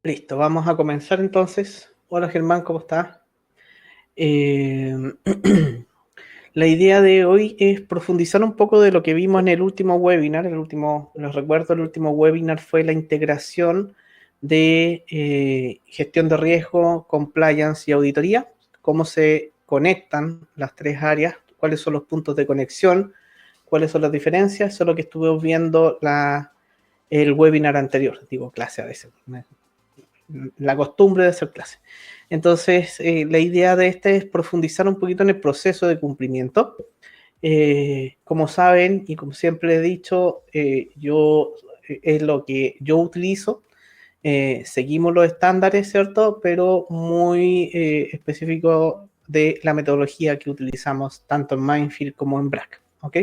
Listo, vamos a comenzar entonces. Hola Germán, ¿cómo estás? Eh, la idea de hoy es profundizar un poco de lo que vimos en el último webinar. Les recuerdo, el último webinar fue la integración de gestión de riesgo, compliance y auditoría. Cómo se conectan las tres áreas, cuáles son los puntos de conexión, cuáles son las diferencias. Eso es lo que estuvimos viendo el webinar anterior. Digo clase a veces, la costumbre de hacer clase. Entonces, la idea de este es profundizar un poquito en el proceso de cumplimiento. Como saben, y como siempre he dicho, es lo que yo utilizo. Seguimos los estándares, ¿cierto? Pero muy específico de la metodología que utilizamos tanto en Mindfield como en BRAC. ¿Ok?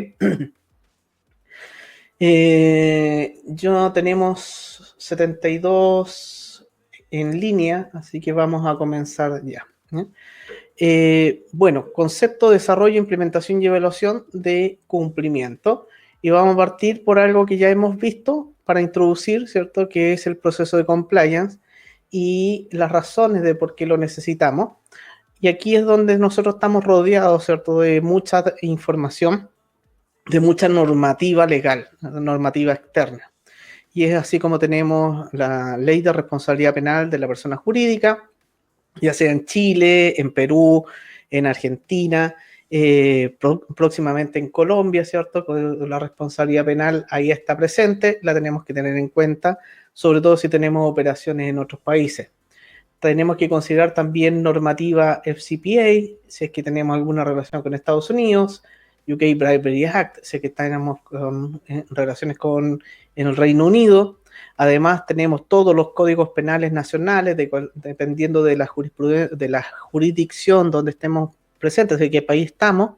Yo tenemos 72 en línea, así que vamos a comenzar ya. Bueno, concepto, desarrollo, implementación y evaluación de cumplimiento. Y vamos a partir por algo que ya hemos visto para introducir, ¿cierto? Que es el proceso de compliance y las razones de por qué lo necesitamos. Y aquí es donde nosotros estamos rodeados, ¿cierto? De mucha información, de mucha normativa legal, normativa externa. Y es así como tenemos la ley de responsabilidad penal de la persona jurídica, ya sea en Chile, en Perú, en Argentina, próximamente en Colombia, ¿cierto? Con la responsabilidad penal ahí está presente, la tenemos que tener en cuenta, sobre todo si tenemos operaciones en otros países. Tenemos que considerar también normativa FCPA, si es que tenemos alguna relación con Estados Unidos, UK Bribery Act, si es que tenemos relaciones con en el Reino Unido. Además, tenemos todos los códigos penales nacionales, dependiendo de la jurisdicción donde estemos presentes, de qué país estamos.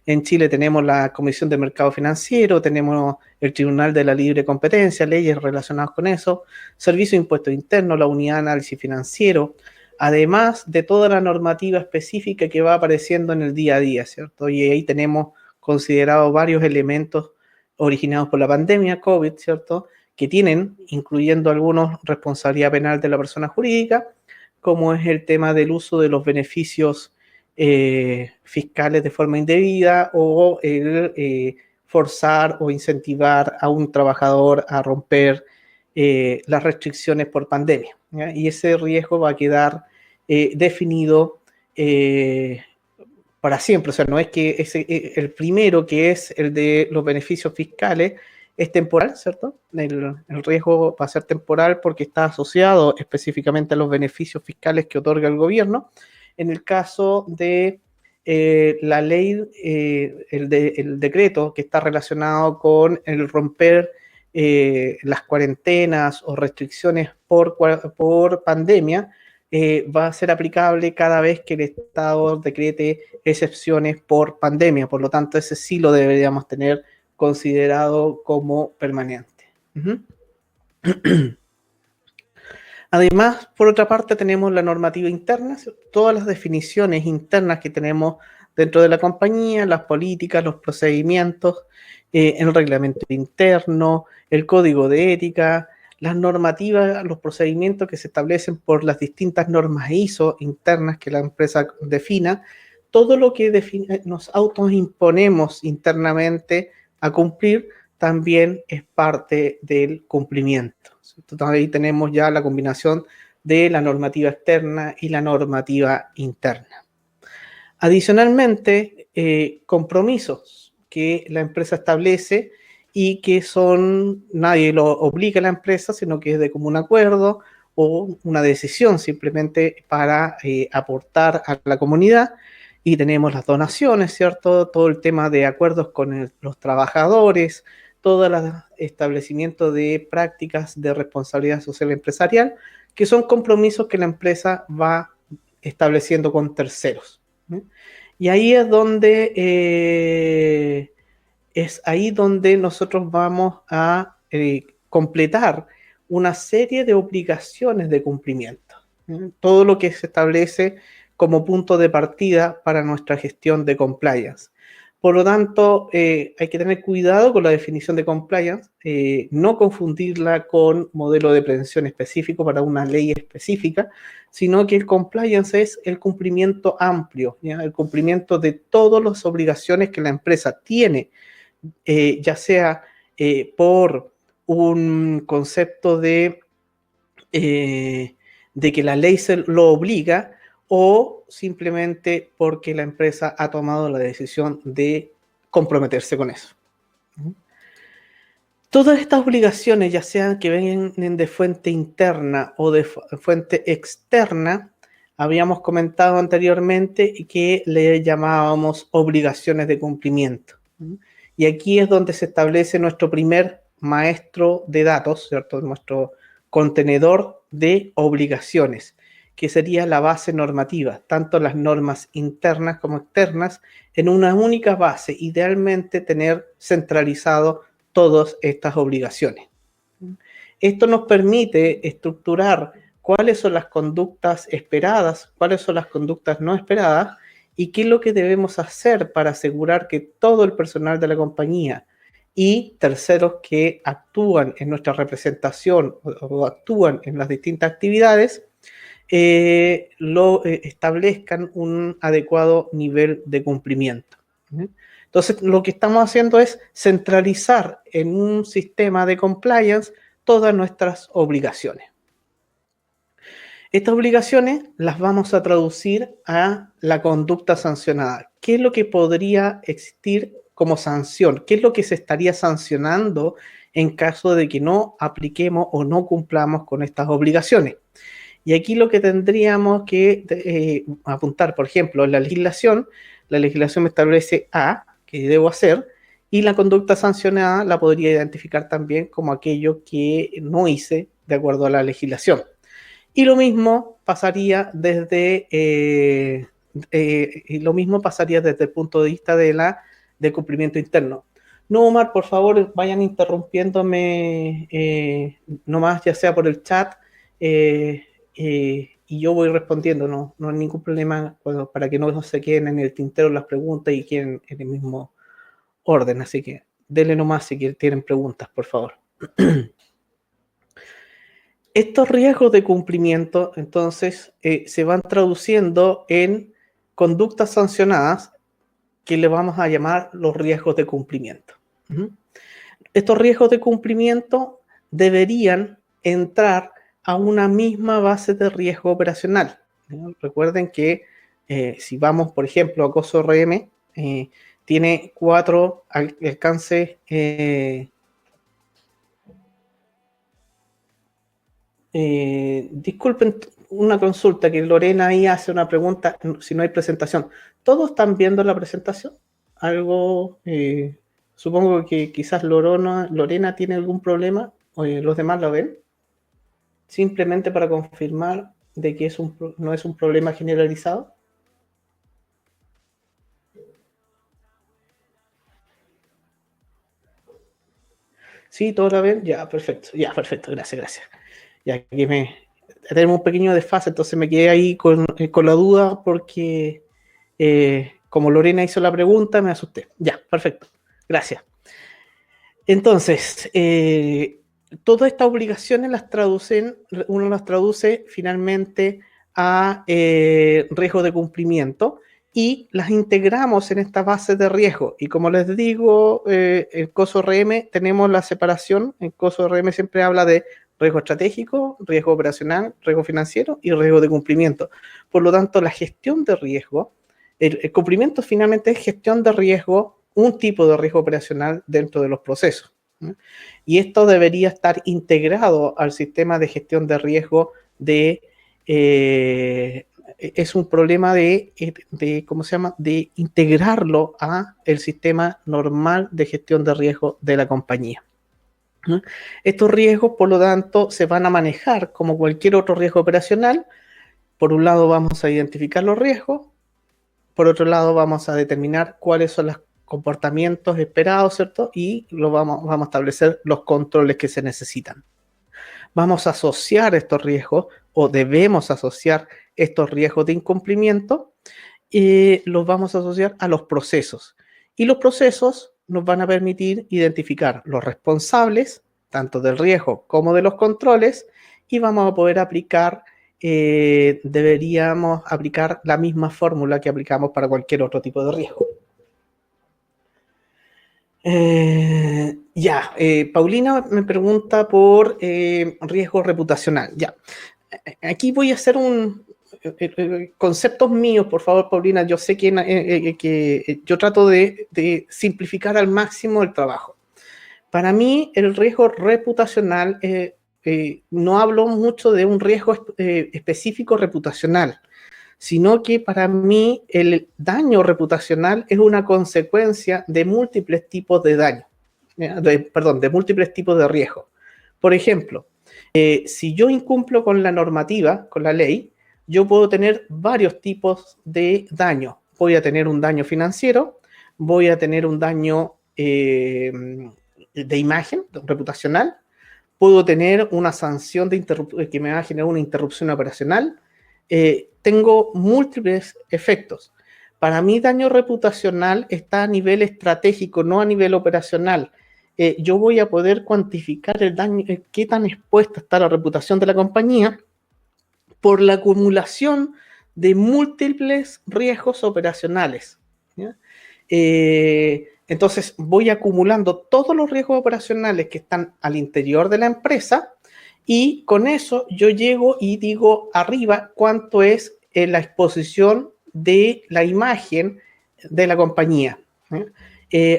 En Chile tenemos la Comisión de Mercado Financiero, tenemos el Tribunal de la Libre Competencia, leyes relacionadas con eso, Servicio de Impuestos Internos, la Unidad de Análisis Financiero, además de toda la normativa específica que va apareciendo en el día a día, ¿cierto? Y ahí tenemos considerado varios elementos originados por la pandemia COVID, ¿cierto? Que tienen, incluyendo algunos, responsabilidad penal de la persona jurídica, como es el tema del uso de los beneficios fiscales de forma indebida o el forzar o incentivar a un trabajador a romper las restricciones por pandemia, ¿ya? Y ese riesgo va a quedar definido para siempre. O sea, no es que el primero, que es el de los beneficios fiscales, es temporal, ¿cierto? El riesgo va a ser temporal porque está asociado específicamente a los beneficios fiscales que otorga el gobierno. En el caso de la ley, el decreto que está relacionado con el romper las cuarentenas o restricciones por pandemia, va a ser aplicable cada vez que el Estado decrete excepciones por pandemia. Por lo tanto, ese sí lo deberíamos tener considerado como permanente. Uh-huh. Además, por otra parte, tenemos la normativa interna, todas las definiciones internas que tenemos dentro de la compañía, las políticas, los procedimientos, el reglamento interno, el código de ética, las normativas, los procedimientos que se establecen por las distintas normas ISO internas que la empresa defina, todo lo que nos autoimponemos internamente a cumplir también es parte del cumplimiento. Entonces, ahí tenemos ya la combinación de la normativa externa y la normativa interna. Adicionalmente, compromisos que la empresa establece y que nadie lo obliga a la empresa, sino que es de común acuerdo o una decisión simplemente para aportar a la comunidad. Y tenemos las donaciones, ¿cierto? Todo el tema de acuerdos con los trabajadores, todo el establecimiento de prácticas de responsabilidad social empresarial, que son compromisos que la empresa va estableciendo con terceros. Y ahí donde nosotros vamos a completar una serie de obligaciones de cumplimiento. Todo lo que se establece como punto de partida para nuestra gestión de compliance. Por lo tanto, hay que tener cuidado con la definición de compliance, no confundirla con modelo de prevención específico para una ley específica, sino que el compliance es el cumplimiento amplio, ¿ya? El cumplimiento de todas las obligaciones que la empresa tiene, ya sea por un concepto de que la ley se lo obliga, o simplemente porque la empresa ha tomado la decisión de comprometerse con eso. Todas estas obligaciones, ya sean que vengan de fuente interna o de fuente externa, habíamos comentado anteriormente que le llamábamos obligaciones de cumplimiento. Y aquí es donde se establece nuestro primer maestro de datos, ¿cierto? Nuestro contenedor de obligaciones, que sería la base normativa, tanto las normas internas como externas, en una única base, idealmente tener centralizado todas estas obligaciones. Esto nos permite estructurar cuáles son las conductas esperadas, cuáles son las conductas no esperadas, y qué es lo que debemos hacer para asegurar que todo el personal de la compañía y terceros que actúan en nuestra representación o actúan en las distintas actividades establezcan un adecuado nivel de cumplimiento. Entonces, lo que estamos haciendo es centralizar en un sistema de compliance todas nuestras obligaciones. Estas obligaciones las vamos a traducir a la conducta sancionada. ¿Qué es lo que podría existir como sanción? ¿Qué es lo que se estaría sancionando en caso de que no apliquemos o no cumplamos con estas obligaciones? Y aquí lo que tendríamos que apuntar, por ejemplo, en la legislación me establece A, que debo hacer, y la conducta sancionada la podría identificar también como aquello que no hice de acuerdo a la legislación. Y lo mismo pasaría desde el punto de vista del cumplimiento interno. No, Omar, por favor, vayan interrumpiéndome nomás, ya sea por el chat, y yo voy respondiendo, no hay ningún problema, para que no se queden en el tintero las preguntas y queden en el mismo orden. Así que denle nomás si tienen preguntas, por favor. Estos riesgos de cumplimiento, entonces, se van traduciendo en conductas sancionadas que le vamos a llamar los riesgos de cumplimiento. Estos riesgos de cumplimiento deberían entrar a una misma base de riesgo operacional. Recuerden que si vamos, por ejemplo, a COSO-RM, tiene 4 alcances. Disculpen una consulta, que Lorena ahí hace una pregunta, si no hay presentación. ¿Todos están viendo la presentación? Algo, supongo que quizás Lorena tiene algún problema, o los demás lo ven. Simplemente para confirmar de que no es un problema generalizado. ¿Sí? ¿Todos la ven? Ya, perfecto, gracias. Ya que tenemos un pequeño desfase, entonces me quedé ahí con la duda porque como Lorena hizo la pregunta, me asusté. Ya, perfecto, gracias. Entonces, todas estas obligaciones uno las traduce finalmente a riesgo de cumplimiento y las integramos en esta base de riesgo. Y como les digo, en COSO-RM tenemos la separación. En COSO-RM siempre habla de riesgo estratégico, riesgo operacional, riesgo financiero y riesgo de cumplimiento. Por lo tanto, la gestión de riesgo, el cumplimiento finalmente es gestión de riesgo, un tipo de riesgo operacional dentro de los procesos. Y esto debería estar integrado al sistema de gestión de riesgo es un problema ¿cómo se llama? De integrarlo a el sistema normal de gestión de riesgo de la compañía. Estos riesgos, por lo tanto, se van a manejar como cualquier otro riesgo operacional. Por un lado, vamos a identificar los riesgos. Por otro lado, vamos a determinar cuáles son los comportamientos esperados, ¿cierto? Y vamos a establecer los controles que se necesitan. Vamos a asociar estos riesgos, o debemos asociar estos riesgos de incumplimiento, y los vamos a asociar a los procesos. Y los procesos nos van a permitir identificar los responsables, tanto del riesgo como de los controles, y vamos a poder aplicar, deberíamos aplicar la misma fórmula que aplicamos para cualquier otro tipo de riesgo. Paulina me pregunta por riesgo reputacional. Ya, aquí voy a hacer conceptos míos, por favor, Paulina. Yo sé que yo trato de simplificar al máximo el trabajo. Para mí, el riesgo reputacional, no hablo mucho de un riesgo específico reputacional, sino que para mí el daño reputacional es una consecuencia de múltiples tipos de daño, de múltiples tipos de riesgo. Por ejemplo, si yo incumplo con la normativa, con la ley, yo puedo tener varios tipos de daño. Voy a tener un daño financiero, voy a tener un daño de imagen, reputacional, puedo tener una sanción que me va a generar una interrupción operacional. Tengo múltiples efectos. Para mí, daño reputacional está a nivel estratégico, no a nivel operacional. Yo voy a poder cuantificar el daño, qué tan expuesta está la reputación de la compañía por la acumulación de múltiples riesgos operacionales. Entonces, voy acumulando todos los riesgos operacionales que están al interior de la empresa y con eso yo llego y digo arriba cuánto es la exposición de la imagen de la compañía.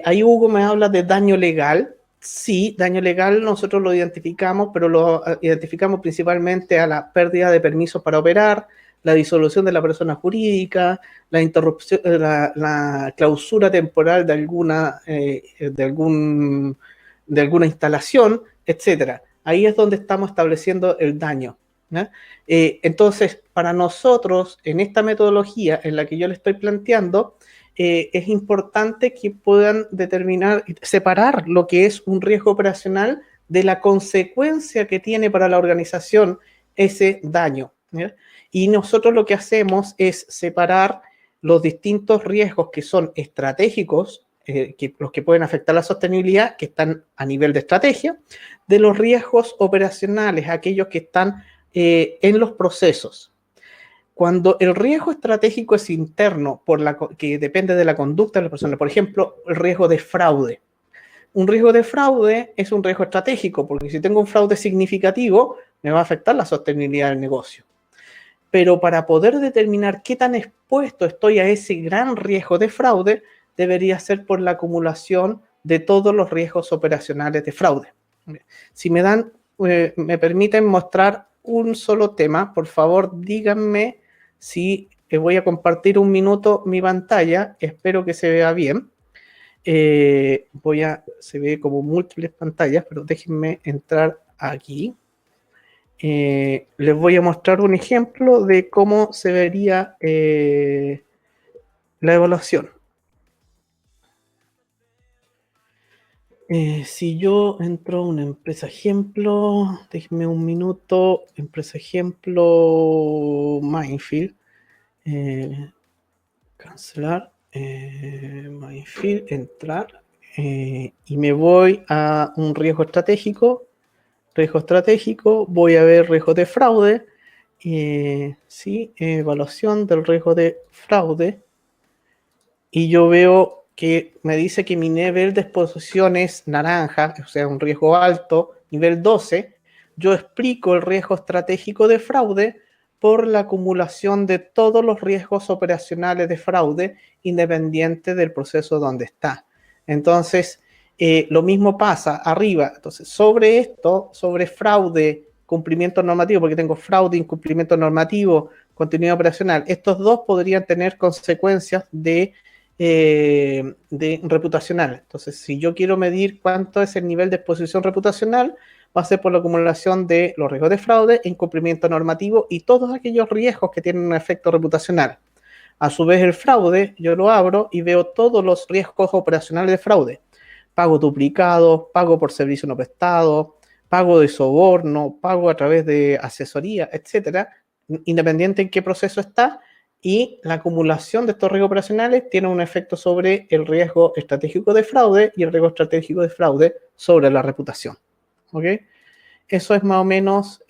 Ahí Hugo me habla de daño legal. Sí, daño legal nosotros lo identificamos, pero lo identificamos principalmente a la pérdida de permisos para operar, la disolución de la persona jurídica, la interrupción, la clausura temporal de alguna instalación, etcétera. Ahí es donde estamos estableciendo el daño. Entonces, para nosotros, en esta metodología en la que yo le estoy planteando, es importante que puedan separar lo que es un riesgo operacional de la consecuencia que tiene para la organización ese daño. Y nosotros lo que hacemos es separar los distintos riesgos que son estratégicos, los que pueden afectar la sostenibilidad, que están a nivel de estrategia, de los riesgos operacionales, aquellos que están en los procesos. Cuando el riesgo estratégico es interno, que depende de la conducta de la persona, por ejemplo, el riesgo de fraude. Un riesgo de fraude es un riesgo estratégico, porque si tengo un fraude significativo, me va a afectar la sostenibilidad del negocio. Pero para poder determinar qué tan expuesto estoy a ese gran riesgo de fraude, debería ser por la acumulación de todos los riesgos operacionales de fraude. Si me permiten mostrar un solo tema, por favor, díganme si voy a compartir un minuto mi pantalla. Espero que se vea bien. Se ve como múltiples pantallas, pero déjenme entrar aquí. Les voy a mostrar un ejemplo de cómo se vería la evaluación. Si yo entro a una empresa ejemplo, déjenme un minuto, empresa ejemplo, Mindfield, cancelar, Mindfield, entrar, y me voy a un riesgo estratégico, voy a ver riesgo de fraude, sí, evaluación del riesgo de fraude, y yo veo que me dice que mi nivel de exposición es naranja, o sea, un riesgo alto, nivel 12, yo explico el riesgo estratégico de fraude por la acumulación de todos los riesgos operacionales de fraude, independiente del proceso donde está. Entonces, lo mismo pasa arriba. Entonces, sobre esto, sobre fraude, cumplimiento normativo, porque tengo fraude, incumplimiento normativo, continuidad operacional, estos dos podrían tener consecuencias de reputacional. Entonces, si yo quiero medir cuánto es el nivel de exposición reputacional, va a ser por la acumulación de los riesgos de fraude, incumplimiento normativo y todos aquellos riesgos que tienen un efecto reputacional. A su vez, el fraude, yo lo abro y veo todos los riesgos operacionales de fraude. Pago duplicado, pago por servicio no prestado, pago de soborno, pago a través de asesoría, etcétera, independiente en qué proceso está. Y la acumulación de estos riesgos operacionales tiene un efecto sobre el riesgo estratégico de fraude y el riesgo estratégico de fraude sobre la reputación. ¿Ok? Eso es más o menos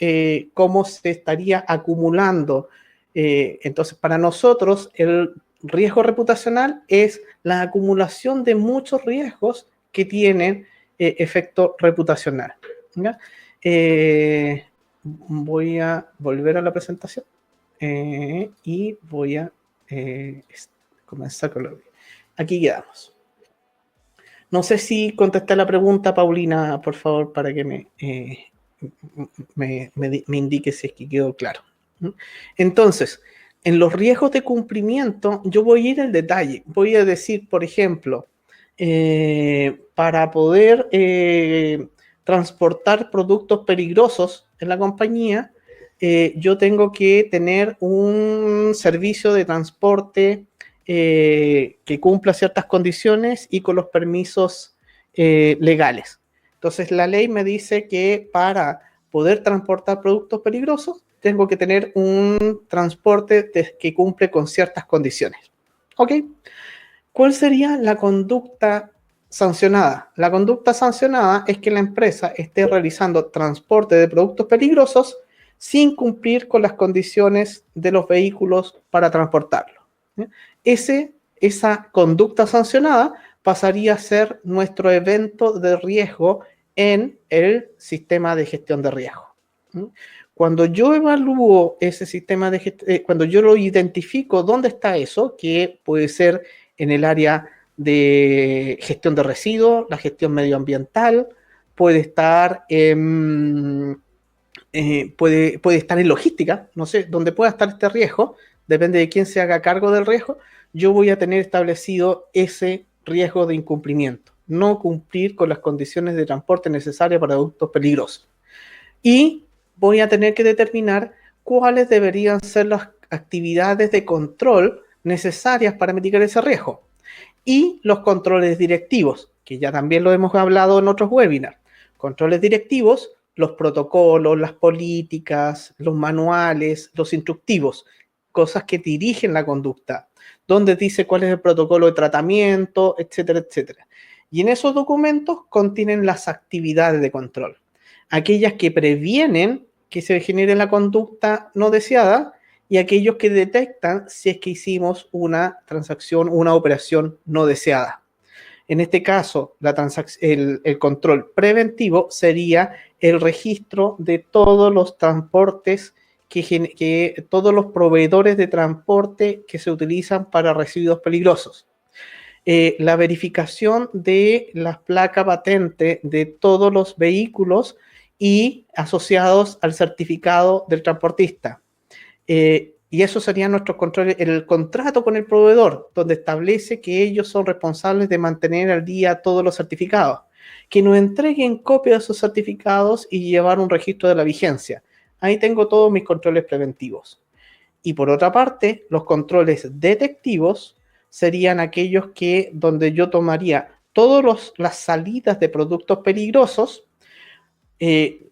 cómo se estaría acumulando. Entonces, para nosotros, el riesgo reputacional es la acumulación de muchos riesgos que tienen efecto reputacional. ¿Ya? Voy a volver a la presentación y voy a comenzar con lo que... Aquí quedamos. No sé si contesté la pregunta, Paulina, por favor, para que me indique si es que quedó claro. Entonces, en los riesgos de cumplimiento, yo voy a ir al detalle. Voy a decir, por ejemplo, para poder transportar productos peligrosos en la compañía, yo tengo que tener un servicio de transporte que cumpla ciertas condiciones y con los permisos legales. Entonces, la ley me dice que para poder transportar productos peligrosos, tengo que tener un transporte que cumple con ciertas condiciones. ¿Ok? ¿Cuál sería la conducta sancionada? La conducta sancionada es que la empresa esté realizando transporte de productos peligrosos sin cumplir con las condiciones de los vehículos para transportarlo. Esa conducta sancionada pasaría a ser nuestro evento de riesgo en el sistema de gestión de riesgo. Cuando yo evalúo ese sistema de gestión, cuando yo lo identifico, ¿dónde está eso? Que puede ser en el área de gestión de residuos, la gestión medioambiental, puede estar puede estar en logística, no sé, donde pueda estar este riesgo, depende de quién se haga cargo del riesgo, yo voy a tener establecido ese riesgo de incumplimiento, no cumplir con las condiciones de transporte necesarias para productos peligrosos. Y voy a tener que determinar cuáles deberían ser las actividades de control necesarias para mitigar ese riesgo. Y los controles directivos, que ya también lo hemos hablado en otros webinars. Controles directivos, los protocolos, las políticas, los manuales, los instructivos, cosas que dirigen la conducta, donde dice cuál es el protocolo de tratamiento, etcétera, etcétera. Y en esos documentos contienen las actividades de control, aquellas que previenen que se genere la conducta no deseada y aquellos que detectan si es que hicimos una transacción, una operación no deseada. En este caso, el control preventivo sería el registro de todos los transportes, todos los proveedores de transporte que se utilizan para residuos peligrosos. La verificación de las placas patente de todos los vehículos y asociados al certificado del transportista. Y eso serían nuestros controles, el contrato con el proveedor, donde establece que ellos son responsables de mantener al día todos los certificados, que nos entreguen copias de esos certificados y llevar un registro de la vigencia. Ahí tengo todos mis controles preventivos. Y por otra parte, los controles detectivos serían aquellos donde yo tomaría todas las salidas de productos peligrosos,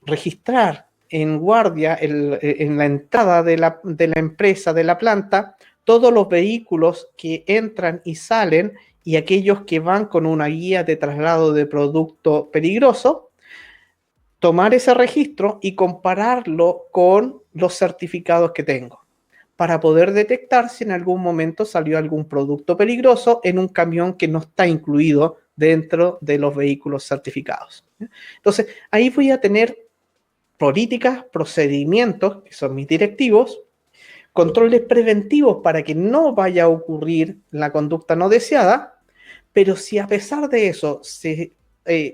registrar en guardia, en la entrada de la empresa, de la planta, todos los vehículos que entran y salen y aquellos que van con una guía de traslado de producto peligroso, tomar ese registro y compararlo con los certificados que tengo para poder detectar si en algún momento salió algún producto peligroso en un camión que no está incluido dentro de los vehículos certificados. Entonces, ahí voy a tener políticas, procedimientos, que son mis directivos, controles preventivos para que no vaya a ocurrir la conducta no deseada, pero si a pesar de eso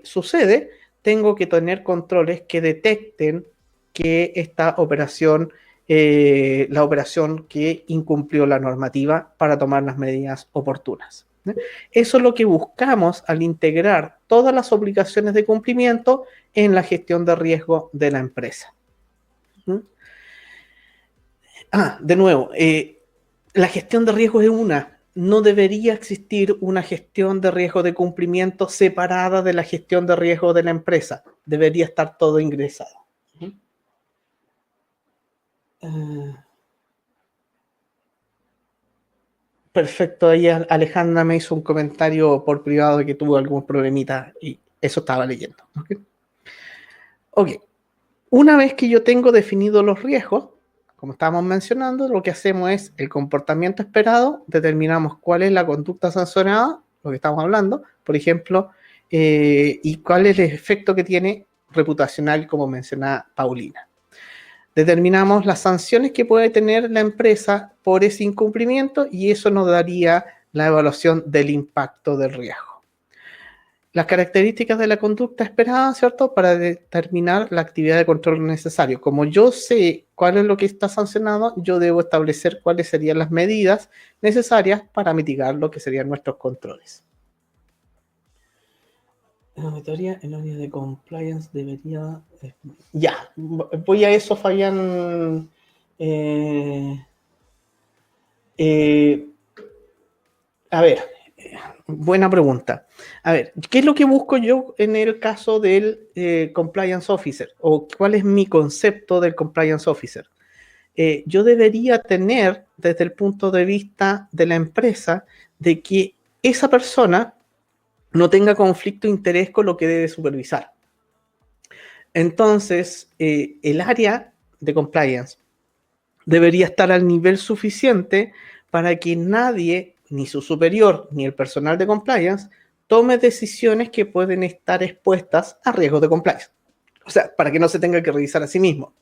sucede, tengo que tener controles que detecten que esta operación, la operación que incumplió la normativa para tomar las medidas oportunas. Eso es lo que buscamos al integrar todas las obligaciones de cumplimiento en la gestión de riesgo de la empresa. De nuevo, la gestión de riesgo es no debería existir una gestión de riesgo de cumplimiento separada de la gestión de riesgo de la empresa. Debería estar todo ingresado. Perfecto, ahí Alejandra me hizo un comentario por privado de que tuvo algún problemita y eso estaba leyendo. ¿Ok? Ok, una vez que yo tengo definidos los riesgos, como estábamos mencionando, lo que hacemos es el comportamiento esperado, determinamos cuál es la conducta sancionada, lo que estamos hablando, por ejemplo, y cuál es el efecto que tiene reputacional, como mencionaba Paulina. Determinamos las sanciones que puede tener la empresa por ese incumplimiento y eso nos daría la evaluación del impacto del riesgo. Las características de la conducta esperada, ¿cierto? Para determinar la actividad de control necesario. Como yo sé cuál es lo que está sancionado, yo debo establecer cuáles serían las medidas necesarias para mitigar lo que serían nuestros controles. La auditoría en área de compliance debería... Ya, voy a eso, Fabián. A ver, buena pregunta. A ver, ¿qué es lo que busco yo en el caso del compliance officer? ¿O cuál es mi concepto del compliance officer? Yo debería tener, desde el punto de vista de la empresa, de que esa persona no tenga conflicto de interés con lo que debe supervisar. Entonces, el área de compliance debería estar al nivel suficiente para que nadie, ni su superior, ni el personal de compliance, tome decisiones que pueden estar expuestas a riesgos de compliance. O sea, para que no se tenga que revisar a sí mismo.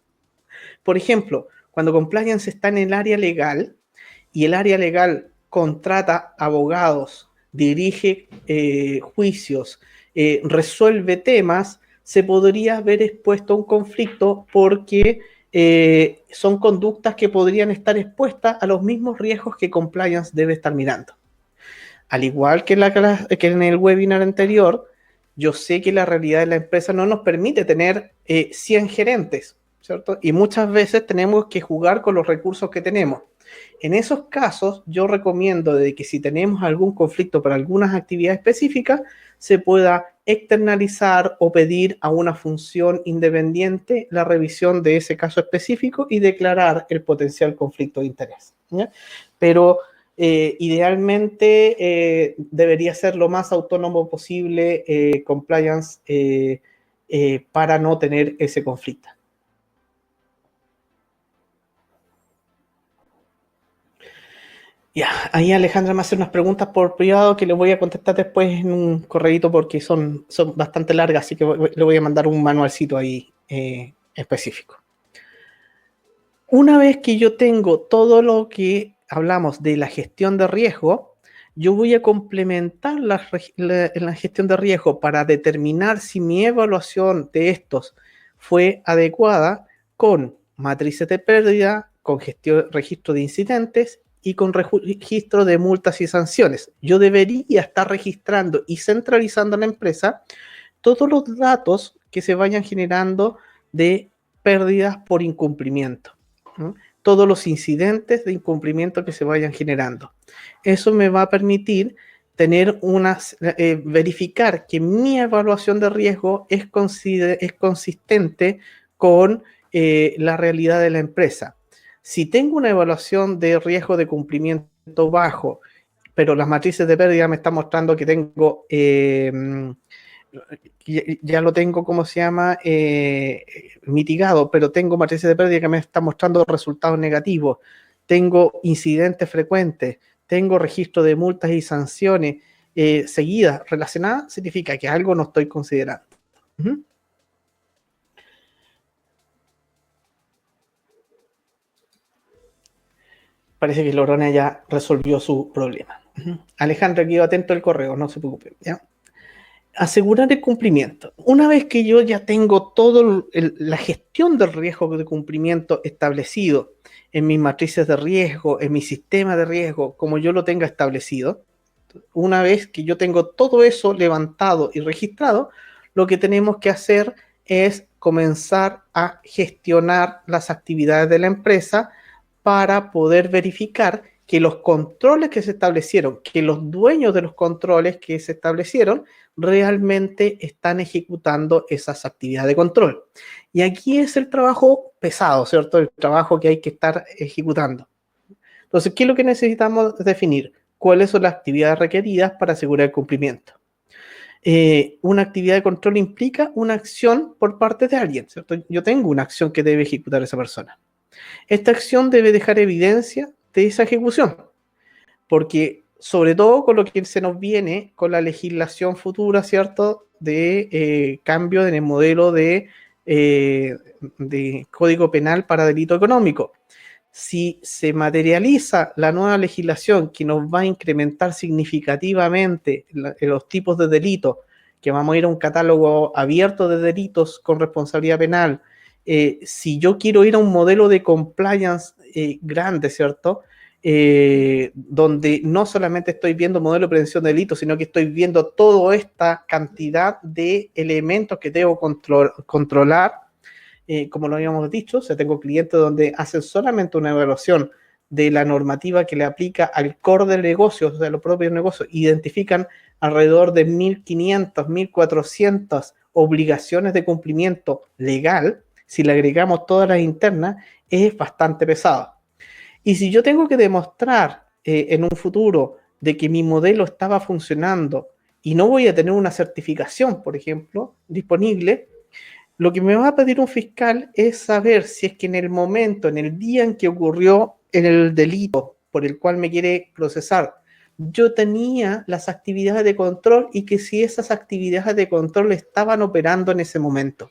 Por ejemplo, cuando compliance está en el área legal y el área legal contrata abogados, dirige juicios, resuelve temas, se podría haber expuesto a un conflicto porque son conductas que podrían estar expuestas a los mismos riesgos que compliance debe estar mirando. Al igual que en el webinar anterior, yo sé que la realidad de la empresa no nos permite tener 100 gerentes, ¿cierto? Y muchas veces tenemos que jugar con los recursos que tenemos. En esos casos, yo recomiendo de que si tenemos algún conflicto para algunas actividades específicas, se pueda externalizar o pedir a una función independiente la revisión de ese caso específico y declarar el potencial conflicto de interés, ¿ya? Pero idealmente debería ser lo más autónomo posible compliance para no tener ese conflicto. Ya, ahí Alejandra me hace unas preguntas por privado que le voy a contestar después en un correíto porque son bastante largas, así que le voy a mandar un manualcito ahí específico. Una vez que yo tengo todo lo que hablamos de la gestión de riesgo, yo voy a complementar la gestión de riesgo para determinar si mi evaluación de estos fue adecuada con matrices de pérdida, con registro de incidentes y con registro de multas y sanciones. Yo debería estar registrando y centralizando en la empresa todos los datos que se vayan generando de pérdidas por incumplimiento, ¿no? Todos los incidentes de incumplimiento que se vayan generando. Eso me va a permitir tener verificar que mi evaluación de riesgo es consistente con la realidad de la empresa. Si tengo una evaluación de riesgo de cumplimiento bajo, pero las matrices de pérdida me están mostrando que tengo ya lo tengo, ¿cómo se llama? Mitigado, pero tengo matrices de pérdida que me están mostrando resultados negativos, tengo incidentes frecuentes, tengo registro de multas y sanciones seguidas, relacionadas, significa que algo no estoy considerando. Parece que Lorena ya resolvió su problema. Alejandra, quedo atento al correo, no se preocupe, ¿ya? Asegurar el cumplimiento. Una vez que yo ya tengo toda la gestión del riesgo de cumplimiento establecido en mis matrices de riesgo, en mi sistema de riesgo, como yo lo tenga establecido, una vez que yo tengo todo eso levantado y registrado, lo que tenemos que hacer es comenzar a gestionar las actividades de la empresa para poder verificar que los controles que se establecieron, que los dueños de los controles que se establecieron, realmente están ejecutando esas actividades de control. Y aquí es el trabajo pesado, ¿cierto? El trabajo que hay que estar ejecutando. Entonces, ¿qué es lo que necesitamos definir? cuáles son las actividades requeridas para asegurar el cumplimiento. Una actividad de control implica una acción por parte de alguien, ¿cierto? Yo tengo una acción que debe ejecutar esa persona. Esta acción debe dejar evidencia de esa ejecución, porque sobre todo con lo que se nos viene con la legislación futura, ¿cierto? De cambio en el modelo de Código Penal para delito económico. Si se materializa la nueva legislación que nos va a incrementar significativamente los tipos de delitos, que vamos a ir a un catálogo abierto de delitos con responsabilidad penal, si yo quiero ir a un modelo de compliance grande, ¿cierto? Donde no solamente estoy viendo modelo de prevención de delitos, sino que estoy viendo toda esta cantidad de elementos que debo controlar. Como lo habíamos dicho, o sea, tengo clientes donde hacen solamente una evaluación de la normativa que le aplica al core del negocio, o sea, los propios negocios, identifican alrededor de 1.500, 1.400 obligaciones de cumplimiento legal. Si le agregamos todas las internas, es bastante pesado. Y si yo tengo que demostrar en un futuro de que mi modelo estaba funcionando y no voy a tener una certificación, por ejemplo, disponible, lo que me va a pedir un fiscal es saber si es que en el momento, en el día en que ocurrió el delito por el cual me quiere procesar, yo tenía las actividades de control y que si esas actividades de control estaban operando en ese momento.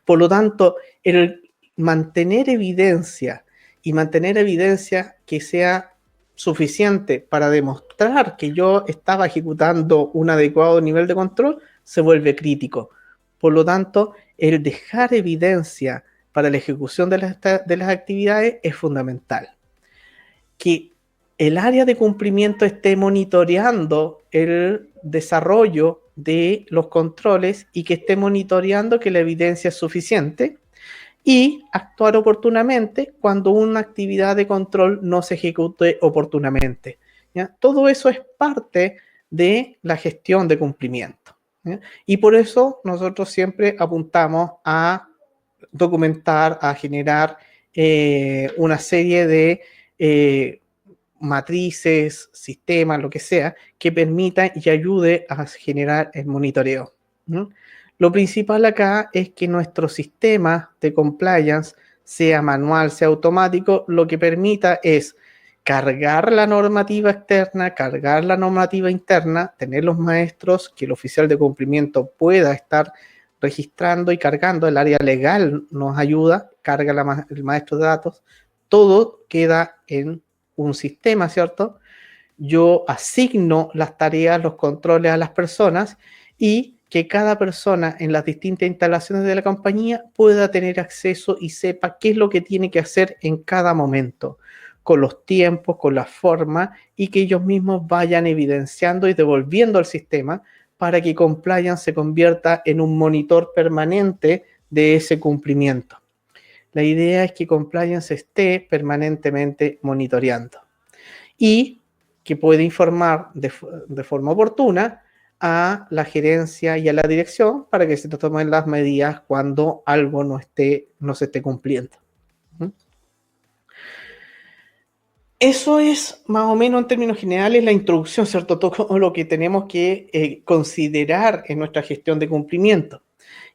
Por lo tanto, el mantener evidencia y mantener evidencia que sea suficiente para demostrar que yo estaba ejecutando un adecuado nivel de control se vuelve crítico. Por lo tanto, el dejar evidencia para la ejecución de las actividades es fundamental. Que el área de cumplimiento esté monitoreando el desarrollo de los controles y que esté monitoreando que la evidencia es suficiente y actuar oportunamente cuando una actividad de control no se ejecute oportunamente, ¿ya? Todo eso es parte de la gestión de cumplimiento, ¿ya? Y por eso nosotros siempre apuntamos a documentar, a generar una serie de matrices, sistemas, lo que sea, que permita y ayude a generar el monitoreo, ¿no? Lo principal acá es que nuestro sistema de compliance, sea manual, sea automático, lo que permita es cargar la normativa externa, cargar la normativa interna, tener los maestros, que el oficial de cumplimiento pueda estar registrando y cargando, el área legal nos ayuda, carga el maestro de datos, todo queda en un sistema, ¿cierto? Yo asigno las tareas, los controles a las personas y que cada persona en las distintas instalaciones de la compañía pueda tener acceso y sepa qué es lo que tiene que hacer en cada momento, con los tiempos, con la forma, y que ellos mismos vayan evidenciando y devolviendo al sistema para que compliance se convierta en un monitor permanente de ese cumplimiento. La idea es que compliance esté permanentemente monitoreando y que puede informar de forma oportuna a la gerencia y a la dirección para que se tomen las medidas cuando algo no se esté cumpliendo. Eso es más o menos en términos generales la introducción, ¿cierto? Todo lo que tenemos que considerar en nuestra gestión de cumplimiento.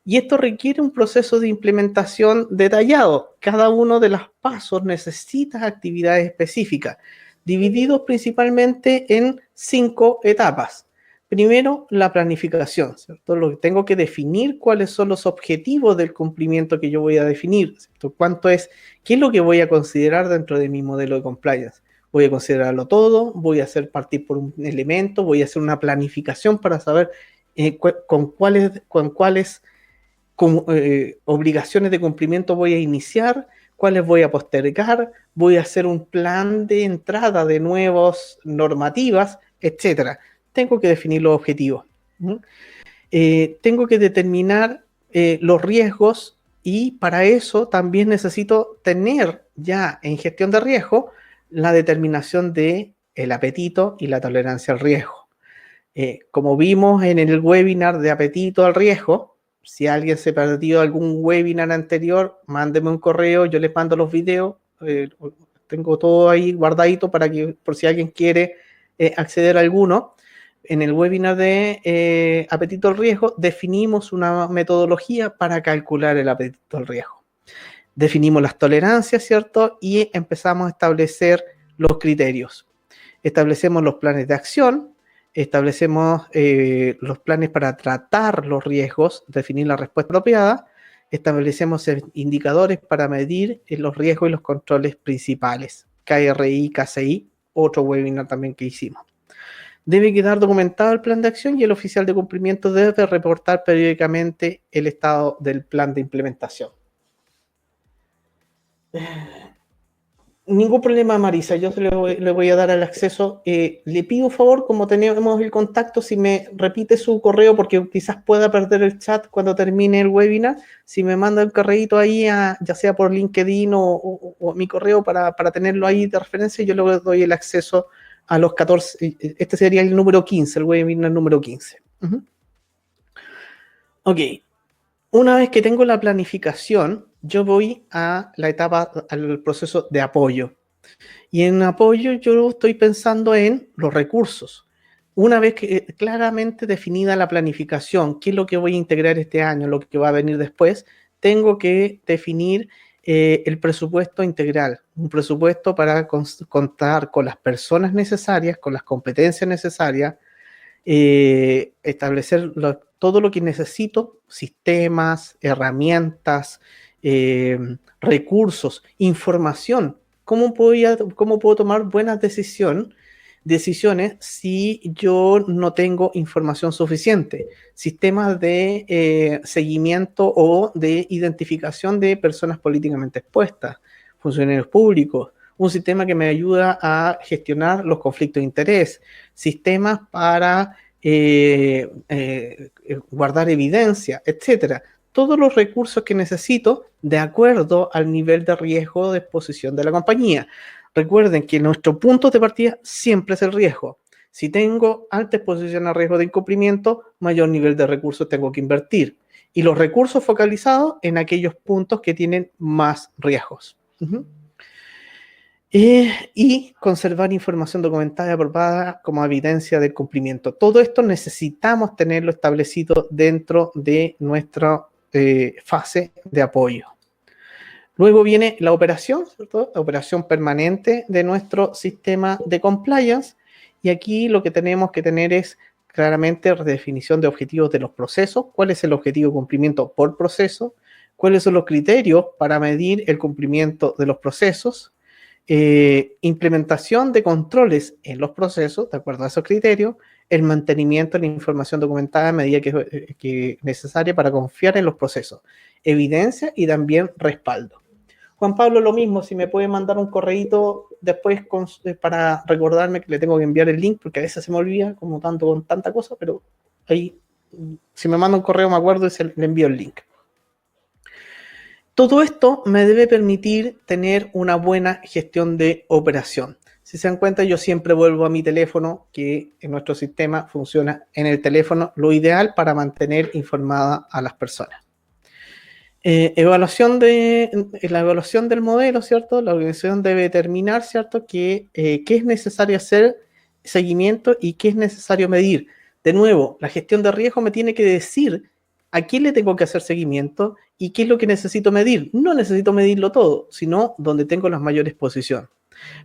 Y esto requiere un proceso de implementación detallado. Cada uno de los pasos necesita actividades específicas, divididos principalmente en 5 etapas. Primero, la planificación, ¿cierto? Lo que tengo que definir cuáles son los objetivos del cumplimiento que yo voy a definir, ¿cierto? ¿Qué es lo que voy a considerar dentro de mi modelo de compliance? Voy a considerarlo todo, voy a hacer partir por un elemento, voy a hacer una planificación para saber con cuáles obligaciones de cumplimiento voy a iniciar, cuáles voy a postergar, voy a hacer un plan de entrada de nuevas normativas, etcétera. Tengo que definir los objetivos. Tengo que determinar los riesgos y para eso también necesito tener ya en gestión de riesgo la determinación de el apetito y la tolerancia al riesgo. Como vimos en el webinar de apetito al riesgo, si alguien se perdió algún webinar anterior, mándeme un correo, yo les mando los videos, tengo todo ahí guardadito para que, por si alguien quiere acceder a alguno. En el webinar de apetito al riesgo definimos una metodología para calcular el apetito al riesgo. Definimos las tolerancias, ¿cierto? Y empezamos a establecer los criterios. Establecemos los planes de acción, establecemos los planes para tratar los riesgos, definir la respuesta apropiada, establecemos indicadores para medir los riesgos y los controles principales, KRI, KCI, otro webinar también que hicimos. Debe quedar documentado el plan de acción y el oficial de cumplimiento debe reportar periódicamente el estado del plan de implementación. Ningún problema, Marisa, yo le voy a dar el acceso. Le pido un favor, como tenemos el contacto, si me repite su correo, porque quizás pueda perder el chat cuando termine el webinar, si me manda un correíto ahí, ya sea por LinkedIn o mi correo para tenerlo ahí de referencia, yo le doy el acceso a los 14, este sería el número 15, el webinar número 15. Ok, una vez que tengo la planificación, yo voy a la etapa, al proceso de apoyo. Y en apoyo yo estoy pensando en los recursos. Una vez que claramente definida la planificación, qué es lo que voy a integrar este año, lo que va a venir después, tengo que definir el presupuesto integral, un presupuesto para contar con las personas necesarias, con las competencias necesarias, establecer todo lo que necesito, sistemas, herramientas, recursos, información. ¿Cómo puedo tomar buenas decisiones si yo no tengo información suficiente? Sistemas de seguimiento o de identificación de personas políticamente expuestas, funcionarios públicos, un sistema que me ayuda a gestionar los conflictos de interés, sistemas para guardar evidencia, etcétera. Todos los recursos que necesito de acuerdo al nivel de riesgo de exposición de la compañía. Recuerden que nuestro punto de partida siempre es el riesgo. Si tengo alta exposición a riesgo de incumplimiento, mayor nivel de recursos tengo que invertir. Y los recursos focalizados en aquellos puntos que tienen más riesgos. Y conservar información documentada y aprobada como evidencia del cumplimiento. Todo esto necesitamos tenerlo establecido dentro de nuestra fase de apoyo. Luego viene la operación, ¿cierto? La operación permanente de nuestro sistema de compliance. Y aquí lo que tenemos que tener es claramente redefinición de objetivos de los procesos. ¿Cuál es el objetivo de cumplimiento por proceso? ¿Cuáles son los criterios para medir el cumplimiento de los procesos? Implementación de controles en los procesos, de acuerdo a esos criterios, el mantenimiento de la información documentada a medida que necesaria para confiar en los procesos, evidencia y también respaldo. Juan Pablo, lo mismo, si me puede mandar un correíto después para recordarme que le tengo que enviar el link, porque a veces se me olvida como tanto con tanta cosa, pero ahí, si me manda un correo me acuerdo y le envío el link. Todo esto me debe permitir tener una buena gestión de operación. Si se dan cuenta, yo siempre vuelvo a mi teléfono, que en nuestro sistema funciona en el teléfono, lo ideal para mantener informada a las personas. La evaluación del modelo, ¿cierto? La organización debe determinar, ¿cierto?, qué es necesario hacer seguimiento y qué es necesario medir. De nuevo, la gestión de riesgo me tiene que decir a quién le tengo que hacer seguimiento y qué es lo que necesito medir. No necesito medirlo todo, sino donde tengo la mayor exposición.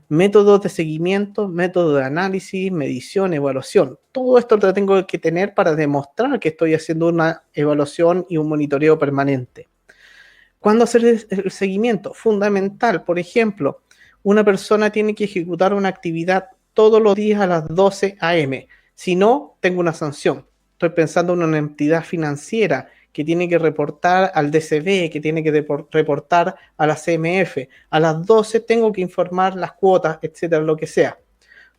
Métodos de seguimiento, métodos de análisis, medición, evaluación. Todo esto lo tengo que tener para demostrar que estoy haciendo una evaluación y un monitoreo permanente. ¿Cuándo hacer el seguimiento? Fundamental. Por ejemplo, una persona tiene que ejecutar una actividad todos los días a las 12 a.m. Si no, tengo una sanción. Estoy pensando en una entidad financiera que tiene que reportar al DCB, que tiene que reportar a la CMF. A las 12 tengo que informar las cuotas, etcétera, lo que sea.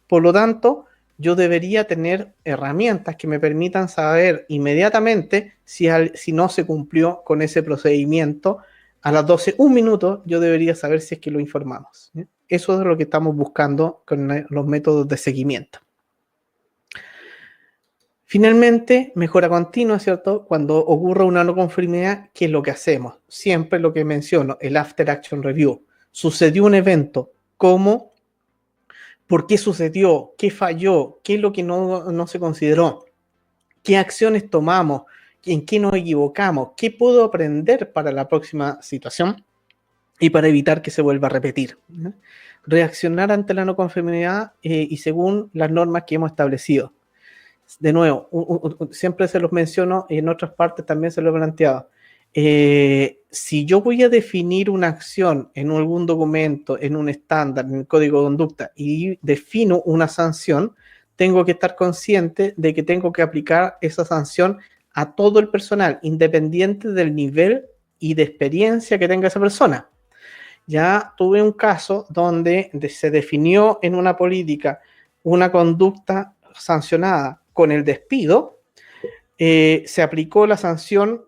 Por lo tanto, yo debería tener herramientas que me permitan saber inmediatamente si no se cumplió con ese procedimiento. A las 12, un minuto, yo debería saber si es que lo informamos. Eso es lo que estamos buscando con los métodos de seguimiento. Finalmente, mejora continua, ¿cierto? Cuando ocurre una no conformidad, ¿qué es lo que hacemos? Siempre lo que menciono, el After Action Review. Sucedió un evento, como por qué sucedió, qué falló, qué es lo que no se consideró, qué acciones tomamos, en qué nos equivocamos, qué puedo aprender para la próxima situación y para evitar que se vuelva a repetir, ¿no? Reaccionar ante la no conformidad y según las normas que hemos establecido. De nuevo, siempre se los menciono y en otras partes también se lo he planteado. Si yo voy a definir una acción en algún documento, en un estándar, en el código de conducta y defino una sanción, tengo que estar consciente de que tengo que aplicar esa sanción a todo el personal, independiente del nivel y de experiencia que tenga esa persona. Ya tuve un caso donde se definió en una política una conducta sancionada con el despido, se aplicó la sanción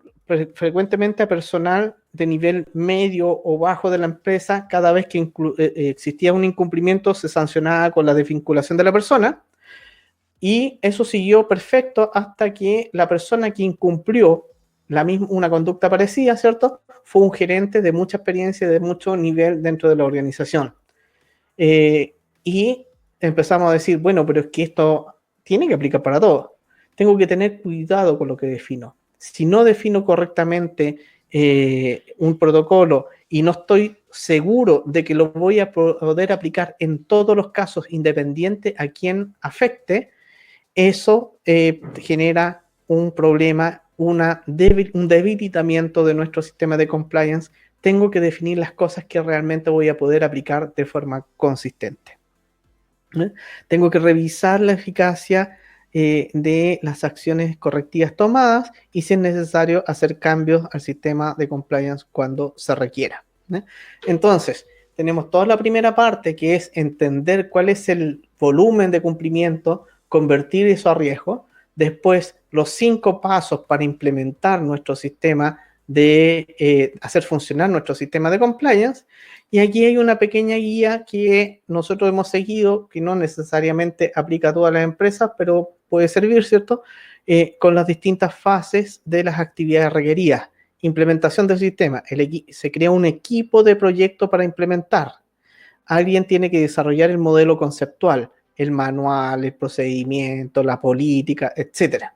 frecuentemente a personal de nivel medio o bajo de la empresa. Cada vez que existía un incumplimiento se sancionaba con la desvinculación de la persona, y eso siguió perfecto hasta que la persona que incumplió una conducta parecida, ¿cierto?, fue un gerente de mucha experiencia, de mucho nivel dentro de la organización. Y empezamos a decir, bueno, pero es que esto tiene que aplicar para todos. Tengo que tener cuidado con lo que defino. Si no defino correctamente un protocolo y no estoy seguro de que lo voy a poder aplicar en todos los casos, independiente a quien afecte, eso genera un problema, un debilitamiento de nuestro sistema de compliance. Tengo que definir las cosas que realmente voy a poder aplicar de forma consistente. Tengo que revisar la eficacia de las acciones correctivas tomadas y, si es necesario, hacer cambios al sistema de compliance cuando se requiera. Entonces, tenemos toda la primera parte, que es entender cuál es el volumen de cumplimiento, convertir eso a riesgo. Después, los 5 pasos para implementar nuestro sistema de hacer funcionar nuestro sistema de compliance. Y aquí hay una pequeña guía que nosotros hemos seguido, que no necesariamente aplica a todas las empresas, pero puede servir, ¿cierto? Con las distintas fases de las actividades requeridas. Implementación del sistema. Se crea un equipo de proyecto para implementar. Alguien tiene que desarrollar el modelo conceptual, el manual, el procedimiento, la política, etcétera.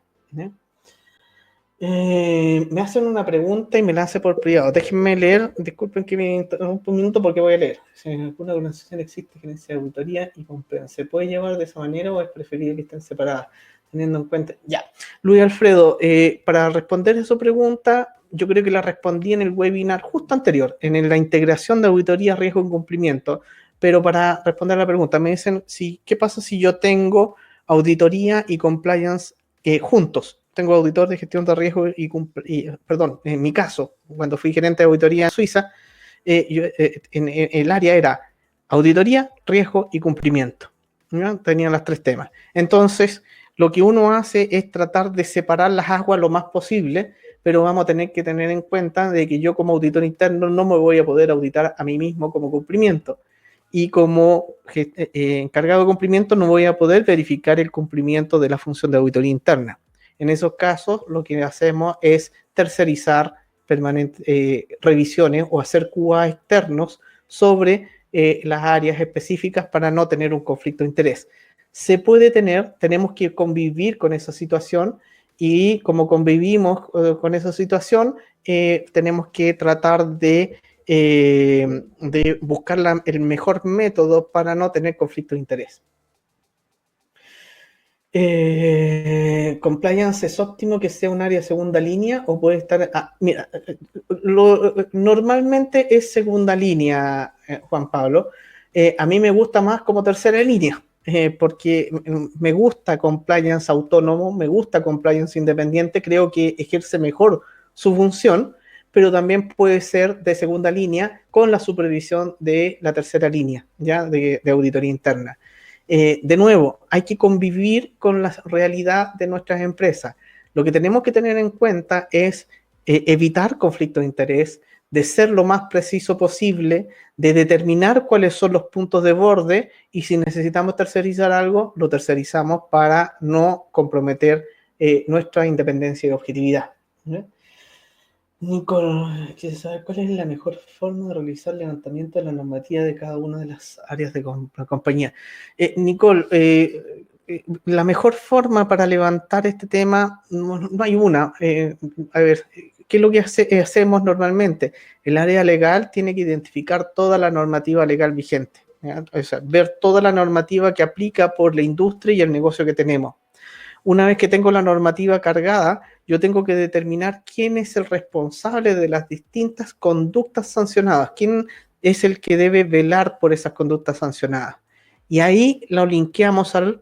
Me hacen una pregunta y me la hace por privado. Déjenme leer, disculpen que me interrumpa un minuto porque voy a leer. Si en alguna organización existe gerencia de auditoría y compliance, ¿se puede llevar de esa manera o es preferible que estén separadas? Teniendo en cuenta, ya. Luis Alfredo, para responder a su pregunta, yo creo que la respondí en el webinar justo anterior, en la integración de auditoría, riesgo y cumplimiento. Pero para responder a la pregunta, me dicen, ¿qué pasa si yo tengo auditoría y compliance juntos? Tengo auditor de gestión de riesgo perdón, en mi caso, cuando fui gerente de auditoría en Suiza, en el área era auditoría, riesgo y cumplimiento, ¿no? Tenían los 3 temas. Entonces, lo que uno hace es tratar de separar las aguas lo más posible, pero vamos a tener que tener en cuenta de que yo como auditor interno no me voy a poder auditar a mí mismo como cumplimiento. Y como encargado de cumplimiento no voy a poder verificar el cumplimiento de la función de auditoría interna. En esos casos, lo que hacemos es tercerizar revisiones o hacer QA externos sobre las áreas específicas para no tener un conflicto de interés. Se puede tenemos que convivir con esa situación, y como convivimos con esa situación, tenemos que tratar de buscar el mejor método para no tener conflicto de interés. Compliance es óptimo que sea un área segunda línea o puede estar... mira, normalmente es segunda línea, Juan Pablo. A mí me gusta más como tercera línea, porque me gusta compliance autónomo, me gusta compliance independiente, creo que ejerce mejor su función, pero también puede ser de segunda línea con la supervisión de la tercera línea, ¿ya? De auditoría interna. De nuevo, hay que convivir con la realidad de nuestras empresas. Lo que tenemos que tener en cuenta es evitar conflictos de interés, de ser lo más preciso posible, de determinar cuáles son los puntos de borde, y si necesitamos tercerizar algo, lo tercerizamos para no comprometer nuestra independencia y objetividad. Nicole, ¿quieres saber cuál es la mejor forma de realizar el levantamiento de la normativa de cada una de las áreas de la compañía? Nicole, la mejor forma para levantar este tema, no hay una. A ver, ¿qué es lo que hacemos normalmente? El área legal tiene que identificar toda la normativa legal vigente, ¿ya? O sea, ver toda la normativa que aplica por la industria y el negocio que tenemos. Una vez que tengo la normativa cargada, yo tengo que determinar quién es el responsable de las distintas conductas sancionadas, quién es el que debe velar por esas conductas sancionadas. Y ahí lo linkeamos al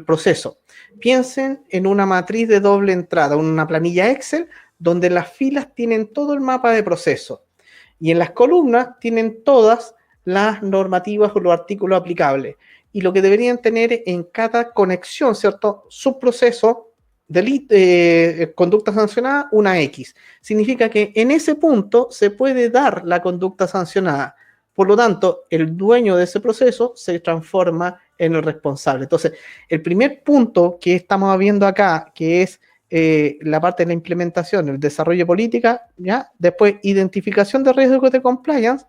proceso. Piensen en una matriz de doble entrada, una planilla Excel, donde las filas tienen todo el mapa de proceso y en las columnas tienen todas las normativas o los artículos aplicables. Y lo que deberían tener en cada conexión, ¿cierto? Subproceso, conducta sancionada, una X. Significa que en ese punto se puede dar la conducta sancionada. Por lo tanto, el dueño de ese proceso se transforma en el responsable. Entonces, el primer punto que estamos viendo acá, que es la parte de la implementación, el desarrollo de política, ¿ya? Después, identificación de riesgos de compliance,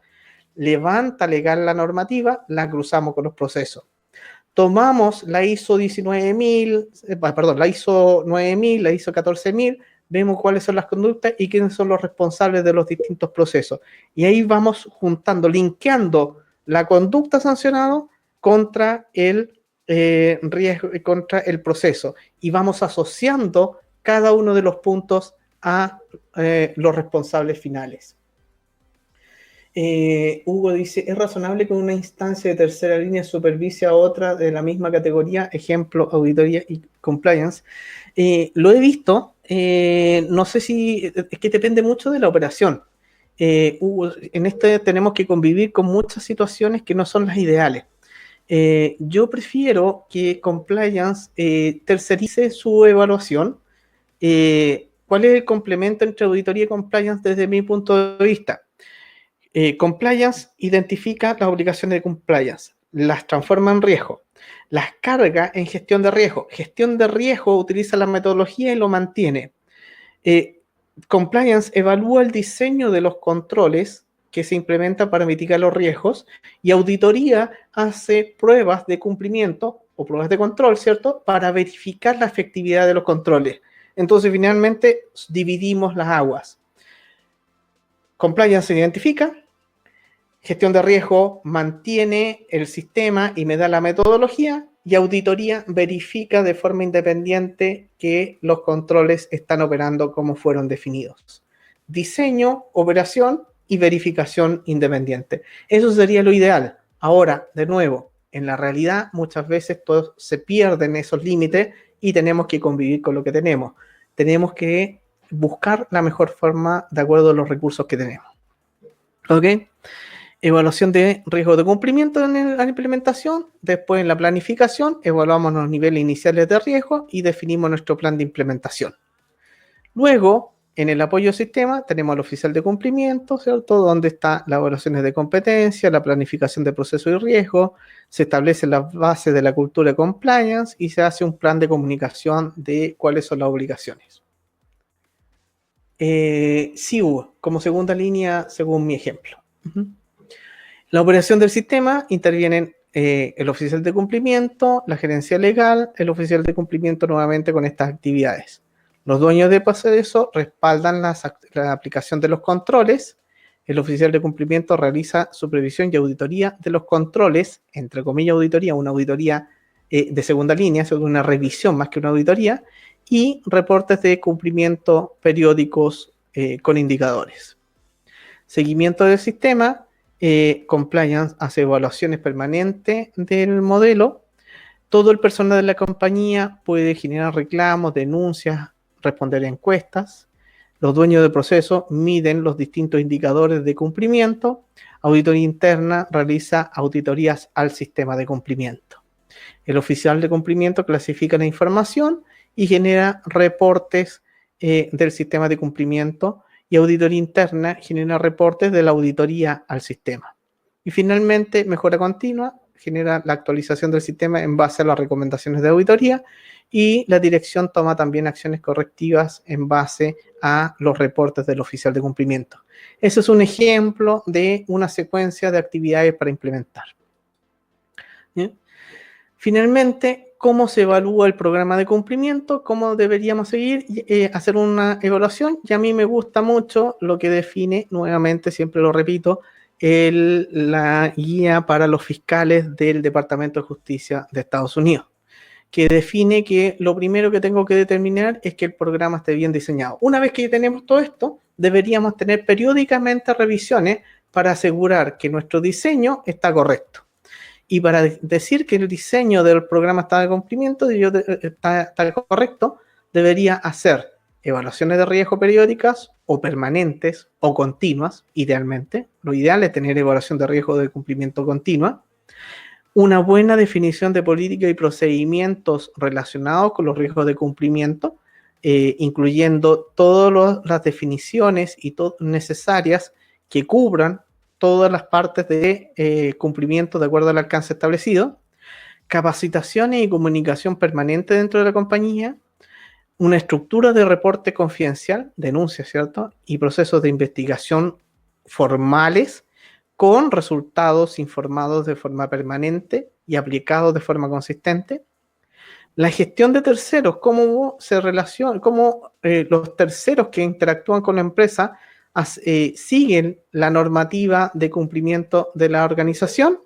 levanta legal la normativa, la cruzamos con los procesos. Tomamos la ISO 19.000, la ISO 9.000, la ISO 14.000, vemos cuáles son las conductas y quiénes son los responsables de los distintos procesos. Y ahí vamos juntando, linkeando la conducta sancionada contra el riesgo, contra el proceso. Y vamos asociando cada uno de los puntos a los responsables finales. Hugo dice, ¿es razonable que una instancia de tercera línea supervise a otra de la misma categoría? Ejemplo, auditoría y compliance. Lo he visto, no sé si, es que depende mucho de la operación. Hugo, en esto tenemos que convivir con muchas situaciones que no son las ideales. Yo prefiero que compliance tercerice su evaluación. ¿Cuál es el complemento entre auditoría y compliance desde mi punto de vista? Compliance identifica las obligaciones de compliance, las transforma en riesgo, las carga en gestión de riesgo. Gestión de riesgo utiliza la metodología y lo mantiene. Compliance evalúa el diseño de los controles que se implementan para mitigar los riesgos y auditoría hace pruebas de cumplimiento o pruebas de control, ¿cierto? Para verificar la efectividad de los controles. Entonces, finalmente, dividimos las aguas. Compliance se identifica, gestión de riesgo mantiene el sistema y me da la metodología, y auditoría verifica de forma independiente que los controles están operando como fueron definidos. Diseño, operación y verificación independiente. Eso sería lo ideal. Ahora, de nuevo, en la realidad muchas veces todos se pierden esos límites y tenemos que convivir con lo que tenemos. Tenemos que buscar la mejor forma de acuerdo a los recursos que tenemos. ¿Ok? Evaluación de riesgo de cumplimiento en la implementación. Después, en la planificación, evaluamos los niveles iniciales de riesgo y definimos nuestro plan de implementación. Luego, en el apoyo al sistema, tenemos al oficial de cumplimiento, ¿cierto? Donde están las evaluaciones de competencia, la planificación de proceso y riesgo, se establecen las bases de la cultura de compliance y se hace un plan de comunicación de cuáles son las obligaciones. Sí, Hugo, como segunda línea, según mi ejemplo. La operación del sistema intervienen el oficial de cumplimiento, la gerencia legal, el oficial de cumplimiento nuevamente con estas actividades. Los dueños de proceso respaldan la aplicación de los controles. El oficial de cumplimiento realiza supervisión y auditoría de los controles, entre comillas auditoría, una auditoría de segunda línea, una revisión más que una auditoría, y reportes de cumplimiento periódicos con indicadores. Seguimiento del sistema. Compliance hace evaluaciones permanentes del modelo. Todo el personal de la compañía puede generar reclamos, denuncias, responder a encuestas. Los dueños del proceso miden los distintos indicadores de cumplimiento. Auditoría interna realiza auditorías al sistema de cumplimiento. El oficial de cumplimiento clasifica la información y genera reportes del sistema de cumplimiento, y auditoría interna genera reportes de la auditoría al sistema. Y finalmente, mejora continua genera la actualización del sistema en base a las recomendaciones de auditoría y la dirección toma también acciones correctivas en base a los reportes del oficial de cumplimiento. Ese es un ejemplo de una secuencia de actividades para implementar. ¿Bien? Finalmente, ¿cómo se evalúa el programa de cumplimiento? ¿Cómo deberíamos seguir? Hacer una evaluación. Y a mí me gusta mucho lo que define, nuevamente, siempre lo repito, la guía para los fiscales del Departamento de Justicia de Estados Unidos, que define que lo primero que tengo que determinar es que el programa esté bien diseñado. Una vez que tenemos todo esto, deberíamos tener periódicamente revisiones para asegurar que nuestro diseño está correcto. Y para decir que el diseño del programa está de cumplimiento, está correcto, debería hacer evaluaciones de riesgo periódicas o permanentes o continuas, idealmente. Lo ideal es tener evaluación de riesgo de cumplimiento continua. Una buena definición de políticas y procedimientos relacionados con los riesgos de cumplimiento, incluyendo todas las definiciones y necesarias que cubran todas las partes de cumplimiento de acuerdo al alcance establecido, capacitaciones y comunicación permanente dentro de la compañía, una estructura de reporte confidencial, denuncia, ¿cierto? Y procesos de investigación formales con resultados informados de forma permanente y aplicados de forma consistente. La gestión de terceros, cómo se relaciona, cómo los terceros que interactúan con la empresa siguen la normativa de cumplimiento de la organización,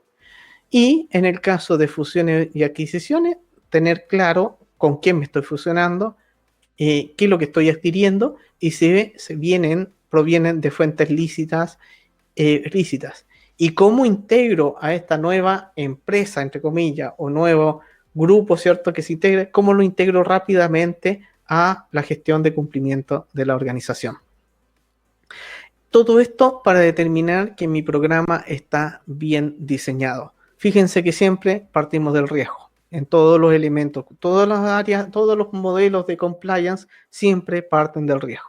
y en el caso de fusiones y adquisiciones, tener claro con quién me estoy fusionando, qué es lo que estoy adquiriendo y si provienen de fuentes lícitas, y cómo integro a esta nueva empresa, entre comillas, o nuevo grupo, ¿cierto?, que se integre, cómo lo integro rápidamente a la gestión de cumplimiento de la organización. Todo esto para determinar que mi programa está bien diseñado. Fíjense que siempre partimos del riesgo. En todos los elementos, todas las áreas, todos los modelos de compliance siempre parten del riesgo.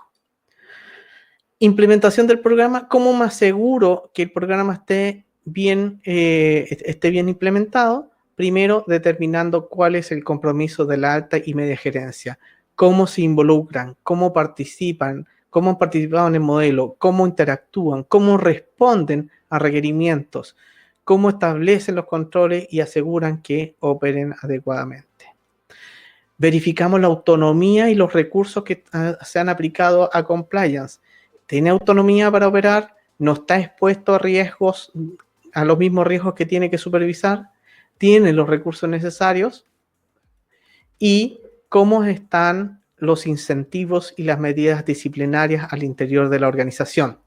Implementación del programa. ¿Cómo me aseguro que el programa esté bien implementado? Primero, determinando cuál es el compromiso de la alta y media gerencia. Cómo se involucran, cómo participan, cómo han participado en el modelo, cómo interactúan, cómo responden a requerimientos, cómo establecen los controles y aseguran que operen adecuadamente. Verificamos la autonomía y los recursos que se han aplicado a compliance. ¿Tiene autonomía para operar? ¿No está expuesto a riesgos, a los mismos riesgos que tiene que supervisar? ¿Tiene los recursos necesarios? ¿Y cómo están los incentivos y las medidas disciplinarias al interior de la organización?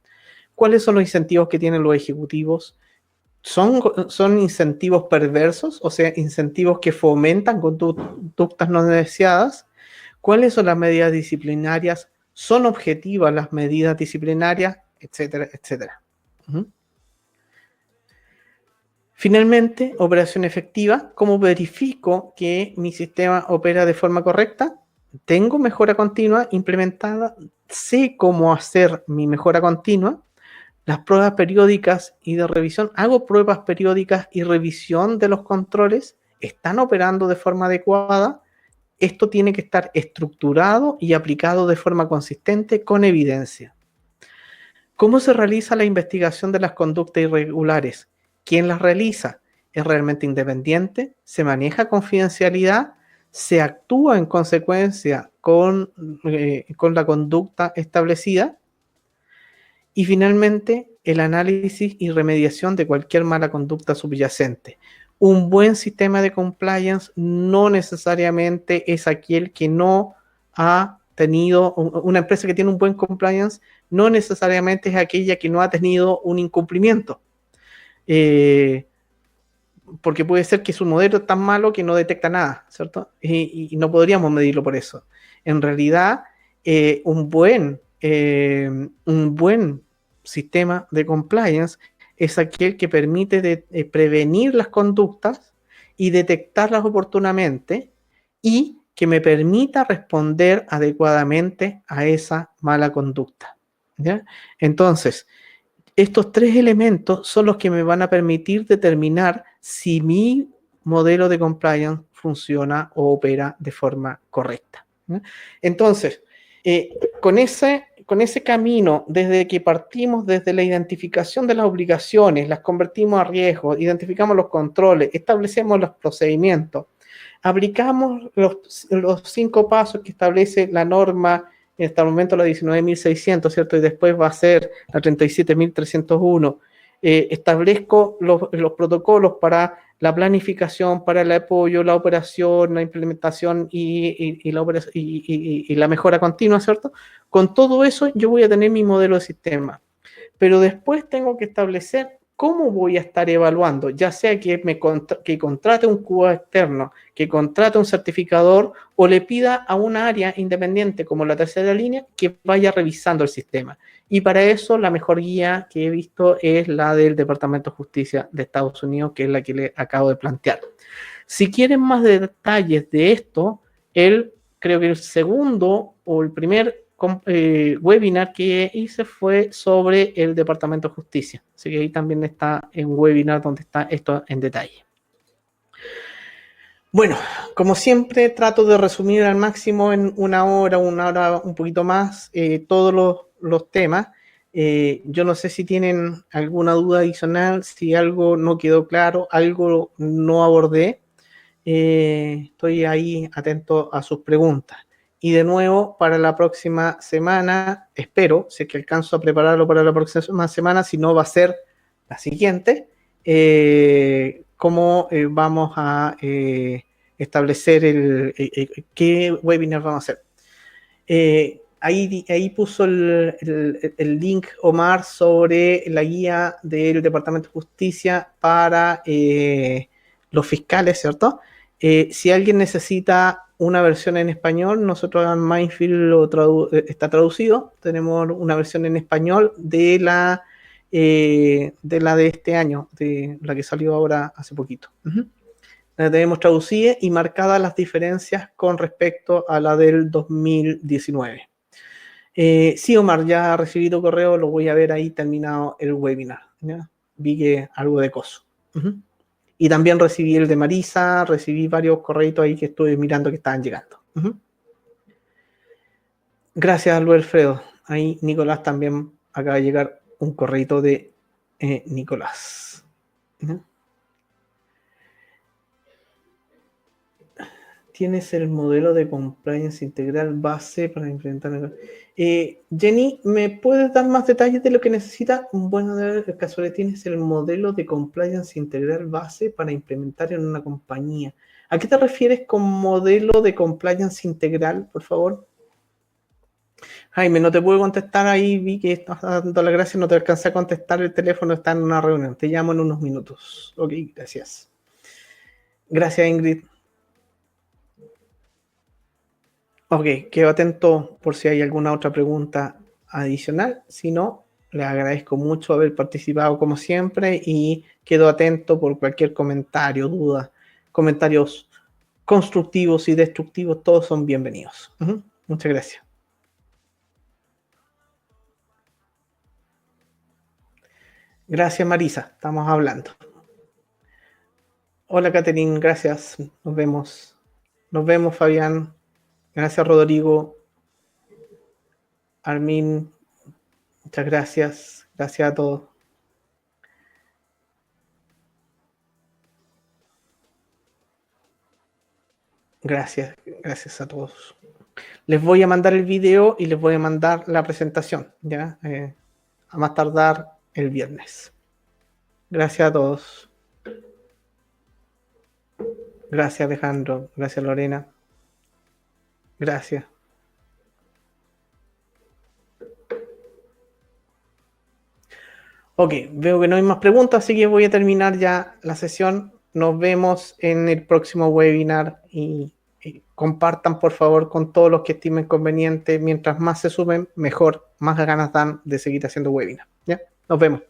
¿Cuáles son los incentivos que tienen los ejecutivos? ¿Son incentivos perversos? O sea, incentivos que fomentan conductas no deseadas. ¿Cuáles son las medidas disciplinarias? ¿Son objetivas las medidas disciplinarias? Etcétera, etcétera. Finalmente, operación efectiva. ¿Cómo verifico que mi sistema opera de forma correcta? Tengo mejora continua implementada. Sé cómo hacer mi mejora continua. Las pruebas periódicas y de revisión. Hago pruebas periódicas y revisión de los controles. ¿Están operando de forma adecuada? Esto tiene que estar estructurado y aplicado de forma consistente con evidencia. ¿Cómo se realiza la investigación de las conductas irregulares? ¿Quién las realiza? ¿Es realmente independiente? ¿Se maneja confidencialidad? ¿Se actúa en consecuencia con la conducta establecida? Y finalmente, el análisis y remediación de cualquier mala conducta subyacente. Un buen sistema de compliance no necesariamente es aquel que no ha tenido, una empresa que tiene un buen compliance no necesariamente es aquella que no ha tenido un incumplimiento. Porque puede ser que su modelo es tan malo que no detecta nada, ¿cierto? Y no podríamos medirlo por eso. En realidad, un buen sistema de compliance es aquel que permite prevenir las conductas y detectarlas oportunamente y que me permita responder adecuadamente a esa mala conducta, ¿ya? Entonces, estos tres elementos son los que me van a permitir determinar si mi modelo de compliance funciona o opera de forma correcta. Entonces, con ese camino, desde que partimos desde la identificación de las obligaciones, las convertimos a riesgo, identificamos los controles, establecemos los procedimientos, aplicamos los 5 pasos que establece la norma, en este momento la 19.600, ¿cierto? Y después va a ser la 37.301. Establezco los protocolos para la planificación, para el apoyo, la operación, la implementación y la mejora continua, ¿cierto? Con todo eso yo voy a tener mi modelo de sistema. Pero después tengo que establecer cómo voy a estar evaluando, ya sea que contrate un QA externo, que contrate un certificador o le pida a una área independiente como la tercera línea que vaya revisando el sistema. Y para eso la mejor guía que he visto es la del Departamento de Justicia de Estados Unidos, que es la que le acabo de plantear. Si quieren más detalles de esto, creo que el segundo o el primer webinar que hice fue sobre el Departamento de Justicia. Así que ahí también está un webinar donde está esto en detalle. Bueno, como siempre, trato de resumir al máximo en una hora un poquito más, todos los temas. Yo no sé si tienen alguna duda adicional, si algo no quedó claro, algo no abordé. Estoy ahí atento a sus preguntas. Y de nuevo, para la próxima semana, espero, si es que alcanzo a prepararlo para la próxima semana, si no va a ser la siguiente, cómo vamos a establecer qué webinar vamos a hacer. Ahí puso el link Omar sobre la guía del Departamento de Justicia para los fiscales, ¿cierto? Si alguien necesita una versión en español, nosotros en Mindfield está traducido. Tenemos una versión en español de la de este año, de la que salió ahora hace poquito. La tenemos traducida y marcadas las diferencias con respecto a la del 2019. Sí, Omar, ya recibí tu correo, lo voy a ver ahí terminado el webinar. ¿Ya? Vi que algo de coso. Y también recibí el de Marisa, recibí varios correitos ahí que estuve mirando que estaban llegando. Gracias, Luis Alfredo. Ahí Nicolás también acaba de llegar un correito de Nicolás. ¿Tienes el modelo de compliance integral base para implementar? Jenny, ¿me puedes dar más detalles de lo que necesita? Bueno, en el caso de tienes el modelo de compliance integral base para implementar en una compañía. ¿A qué te refieres con modelo de compliance integral, por favor? Jaime, no te puedo contestar ahí, vi que estás dando las gracias, no te alcancé a contestar, el teléfono está en una reunión, te llamo en unos minutos. Ok, gracias. Gracias, Ingrid. Ok, quedo atento por si hay alguna otra pregunta adicional. Si no, les agradezco mucho haber participado como siempre y quedo atento por cualquier comentario, duda, comentarios constructivos y destructivos, todos son bienvenidos. Muchas gracias. Gracias, Marisa, estamos hablando. Hola, Catherine, gracias. Nos vemos. Nos vemos, Fabián. Gracias, Rodrigo. Armin, muchas gracias. Gracias a todos. Gracias a todos. Les voy a mandar el video y les voy a mandar la presentación, ¿ya? A más tardar el viernes. Gracias a todos. Gracias, Alejandro. Gracias, Lorena. Gracias. Ok, veo que no hay más preguntas, así que voy a terminar ya la sesión. Nos vemos en el próximo webinar y compartan, por favor, con todos los que estimen conveniente. Mientras más se suben, mejor, más ganas dan de seguir haciendo webinar. ¿Ya? Nos vemos.